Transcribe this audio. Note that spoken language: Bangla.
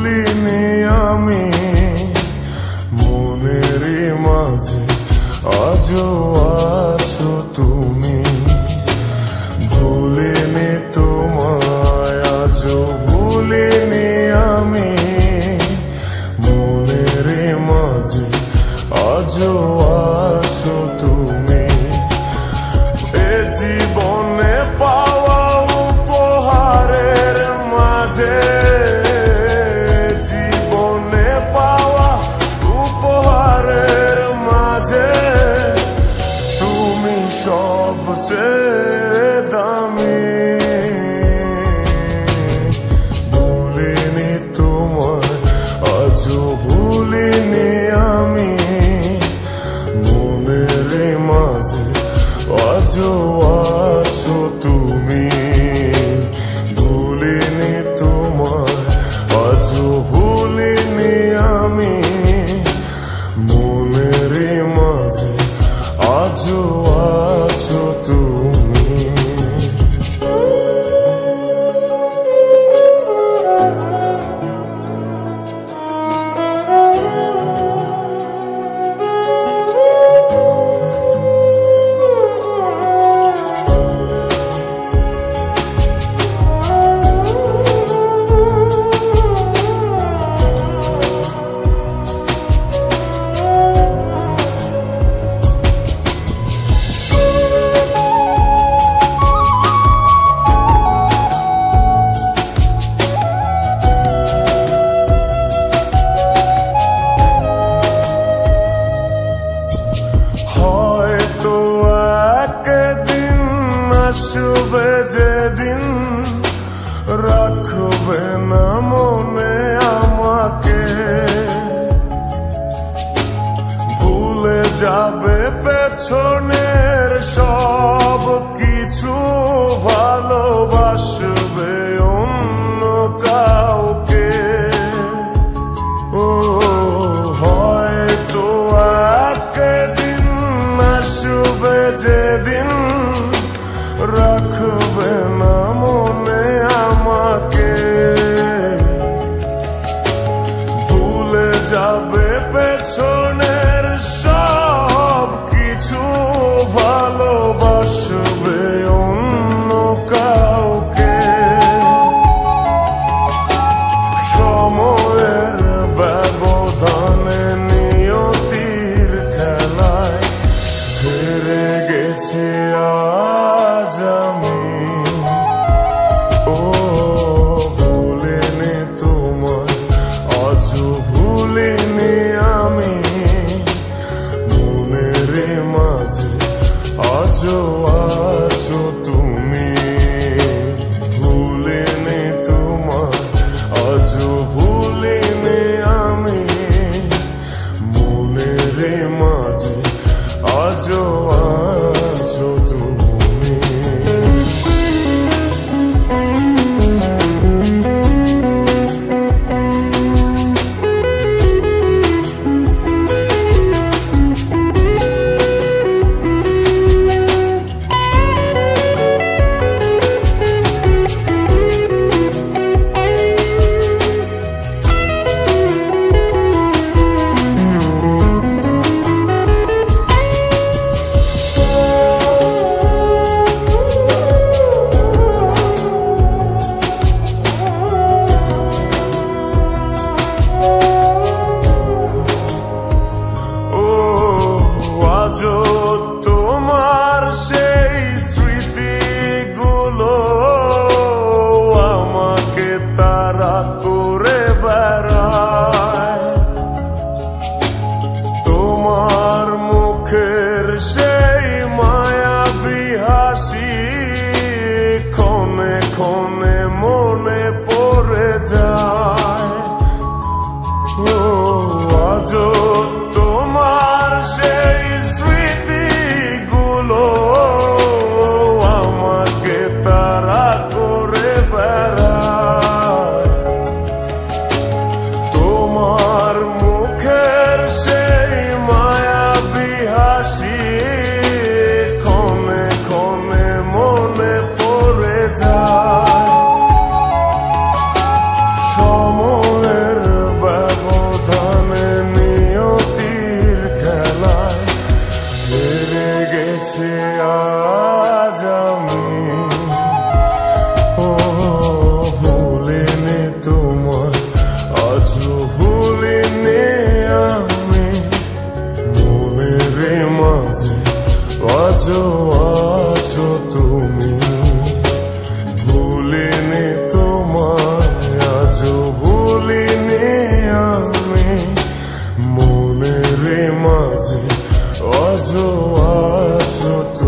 ভুলিনি আমি মনেরই মাঝে আজও আছো তুমি ভুলিনি তোমায় আজও ভুলিনি আমি মনেরই মাঝে আজও আছো তুমি এ জীবনে পাওয়া উপহারের মাঝে জীবনে পাওয়া উপহারের মাঝে তুমি সবচেয়ে দামি ভুলিনি তোমায় আজও ভুলিনি আমি মনের মাঝে আজও আছো তুমি ভুলিনি তোমায় আজও ভুলিনি আমি মনের মাঝে আজও আছো তুমি আসবে যেদিন রাখবে না মনে আমাকে ভুলে যাবে পেছনের সব কিছু ভালোবাসবে অন্য কাউকে ও হয়তো একদিন আসবে যেদিন রাখবে না মনে আমাকে ভুলে যাবে পেছনের সব কিছু ভালোবাসবে অন্য কাউকে সময়ের ব্যবধানে নিয়তির খেলায় হেরে গেছি আজ আমি ও ভুলিনি তোমায় আজও ভুলিনি আমি মনের মাঝে আজও আছো তুমি ভুলিনি তোমায় আজও ভুলিনি আমি মনের মাঝে আজও আছো তুমি আজও ভুলিনি আমি মনের মাঝে আজও আছো তুমি ভুলিনি তোমায় আজও ভুলিনি আমি মনের মাঝে আজও আছো তুমি